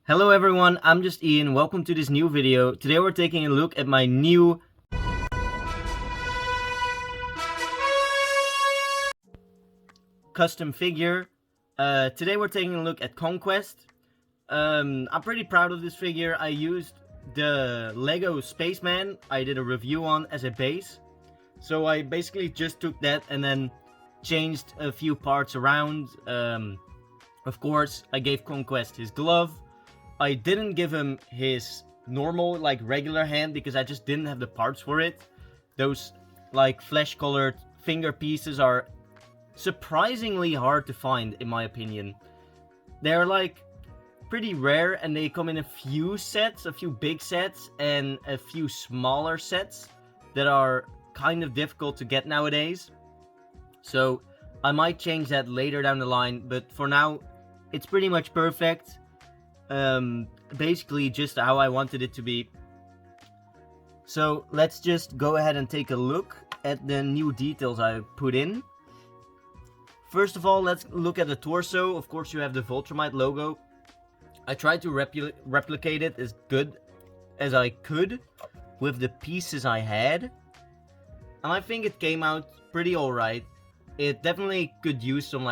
Hello everyone, I'm just Ian. Welcome to this new video. Today we're taking a look at my new custom figure. Today we're taking a look at Conquest. I'm pretty proud of this figure. I used the Lego Spaceman I did a review on as a base. So I basically just took that and then changed a few parts around. Of course, I gave Conquest his glove. I didn't give him his normal, regular hand because I just didn't have the parts for it. Those, flesh-colored finger pieces are surprisingly hard to find, in my opinion. They're, pretty rare, and they come in a few sets, a few big sets, and a few smaller sets that are kind of difficult to get nowadays. So, I might change that later down the line, but for now, it's pretty much perfect. Basically just how I wanted it to be. So let's just go ahead and take a look at the new details I put in. First of all, let's look at the torso. Of course, you have the Voltramite logo. I tried to replicate it as good as I could with the pieces I had, and I think it came out pretty alright. It definitely could use some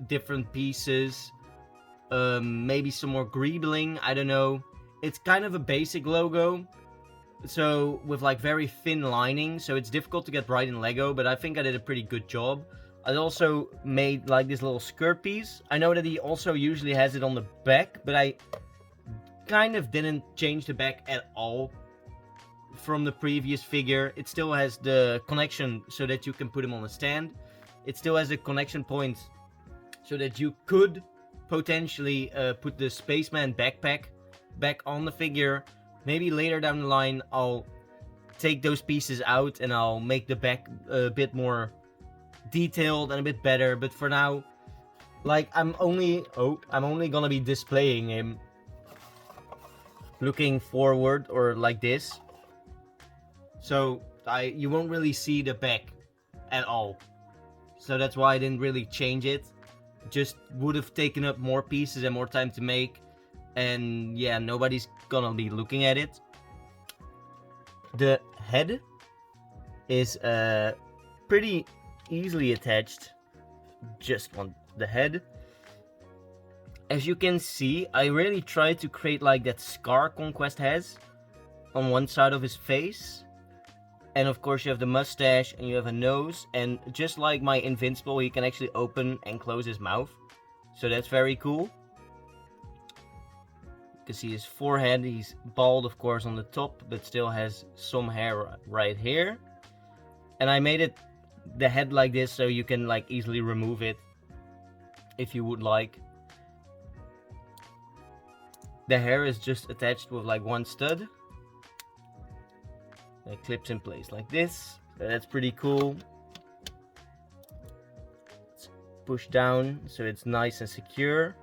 different pieces. Maybe some more greebling, I don't know. It's kind of a basic logo, so with very thin lining, so it's difficult to get right in Lego, but I think I did a pretty good job. I also made this little skirt piece. I know that he also usually has it on the back, but I kind of didn't change the back at all from the previous figure. It still has the connection so that you can put him on a stand. It still has a connection point so that you could potentially put the Spaceman backpack back on the figure. Maybe later down the line I'll take those pieces out and I'll make the back a bit more detailed and a bit better, but for now, I'm only gonna be displaying him looking forward or like this, so you won't really see the back at all. So that's why I didn't really change it. Just would have taken up more pieces and more time to make, and yeah, nobody's gonna be looking at it. The head is pretty easily attached. Just want the head. As you can see, I really tried to create that scar Conquest has on one side of his face. And of course you have the mustache and you have a nose, and just like my Invincible, he can actually open and close his mouth. So that's very cool. You can see his forehead. He's bald of course on the top, but still has some hair right here. And I made it the head like this so you can easily remove it if you would like. The hair is just attached with one stud. It clips in place like this. So that's pretty cool. Let's push down so it's nice and secure.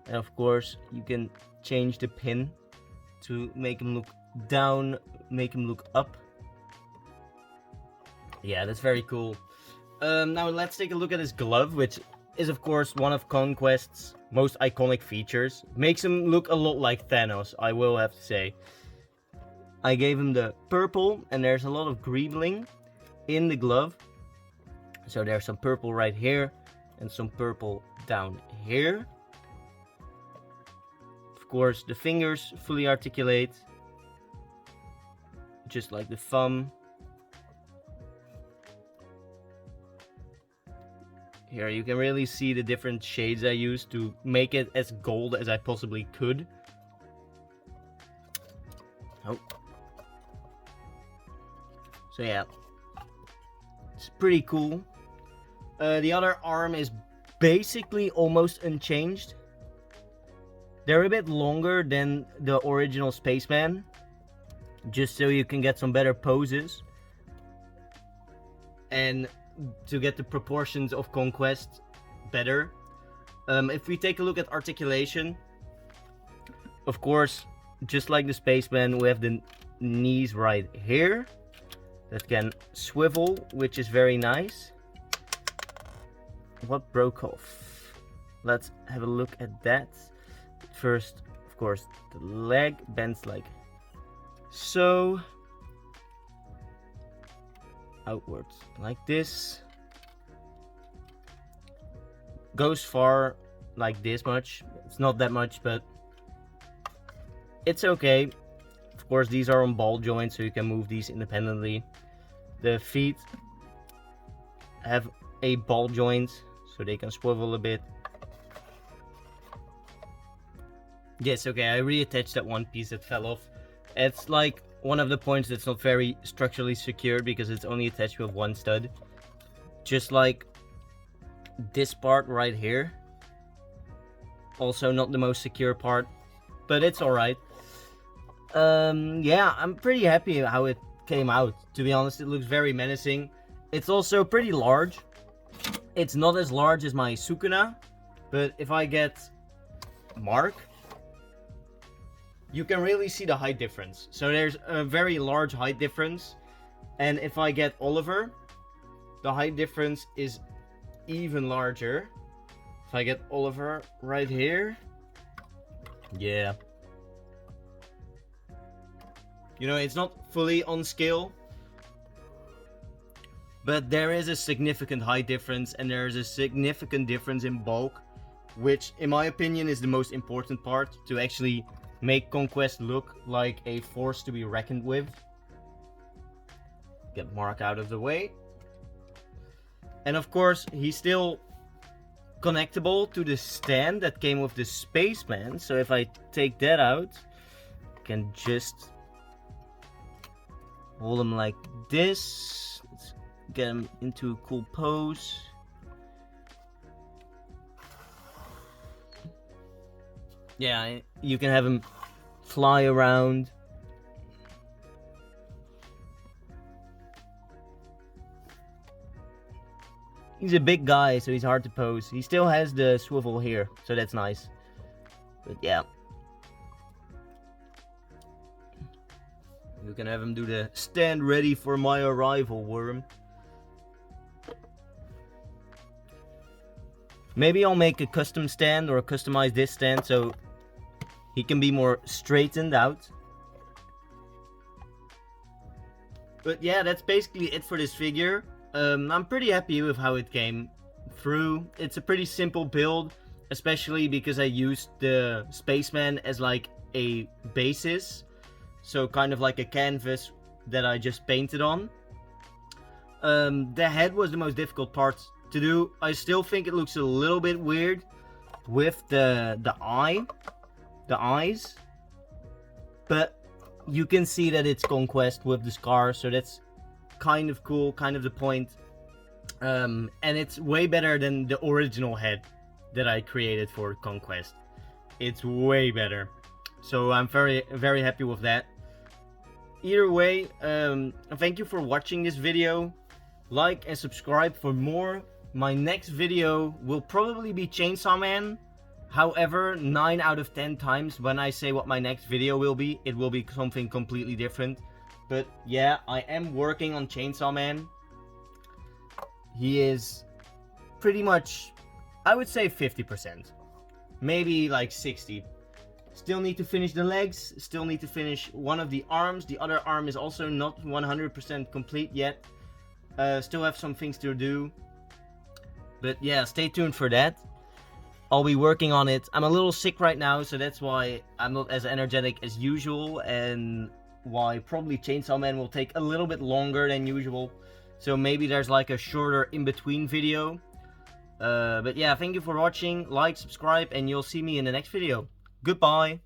And of course, you can change the pin to make him look down, make him look up. Yeah, that's very cool. Now let's take a look at his glove, which is of course one of Conquest's most iconic features. Makes him look a lot like Thanos, I will have to say. I gave him the purple, and there's a lot of greebling in the glove. So there's some purple right here, and some purple down here. Of course, the fingers fully articulate, just like the thumb. Here you can really see the different shades I used to make it as gold as I possibly could. Oh. So yeah, it's pretty cool. The other arm is basically almost unchanged. They're a bit longer than the original Spaceman, just so you can get some better poses. And to get the proportions of Conquest better. If we take a look at articulation, of course, just like the Spaceman, we have the knees right here that can swivel, which is very nice. What broke off? Let's have a look at that. First, of course, the leg bends like so. Outwards like this. Goes far like this much. It's not that much, but it's okay. Of course, these are on ball joints, so you can move these independently. The feet have a ball joint, so they can swivel a bit. Yes, okay, I reattached that one piece that fell off. It's like one of the points that's not very structurally secured because it's only attached with one stud. Just like this part right here. Also not the most secure part, but it's alright. Yeah, I'm pretty happy how it came out. To be honest, it looks very menacing. It's also pretty large. It's not as large as my Sukuna, but if I get Mark, you can really see the height difference. So there's a very large height difference. And if I get Oliver, the height difference is even larger. If I get Oliver right here, yeah. You know, it's not fully on scale, but there is a significant height difference and there is a significant difference in bulk, which in my opinion is the most important part to actually make Conquest look like a force to be reckoned with. Get Mark out of the way. And of course, he's still connectable to the stand that came with the Spaceman. So if I take that out, I can just hold him like this. Let's get him into a cool pose. Yeah, you can have him fly around. He's a big guy, so he's hard to pose. He still has the swivel here, so that's nice. But yeah. You can have him do the stand ready for my arrival, worm. Maybe I'll make a custom stand or customize this stand so he can be more straightened out. But yeah, that's basically it for this figure. I'm pretty happy with how it came through. It's a pretty simple build, especially because I used the Spaceman as like a basis. So kind of like a canvas that I just painted on. The head was the most difficult part to do. I still think it looks a little bit weird with the eyes. But you can see that it's Conquest with the scar, so that's kind of cool, kind of the point. And it's way better than the original head that I created for Conquest. It's way better. So I'm very, very happy with that. Either way, thank you for watching this video. Like and subscribe for more. My next video will probably be Chainsaw Man. However, 9 out of 10 times when I say what my next video will be, it will be something completely different. But yeah, I am working on Chainsaw Man. He is pretty much, I would say 50%. Maybe like 60%. Still need to finish the legs, still need to finish one of the arms. The other arm is also not 100% complete yet. Still have some things to do. But yeah, stay tuned for that. I'll be working on it. I'm a little sick right now, so that's why I'm not as energetic as usual. And why probably Chainsaw Man will take a little bit longer than usual. So maybe there's like a shorter in-between video. But yeah, thank you for watching. Like, subscribe, and you'll see me in the next video. Goodbye.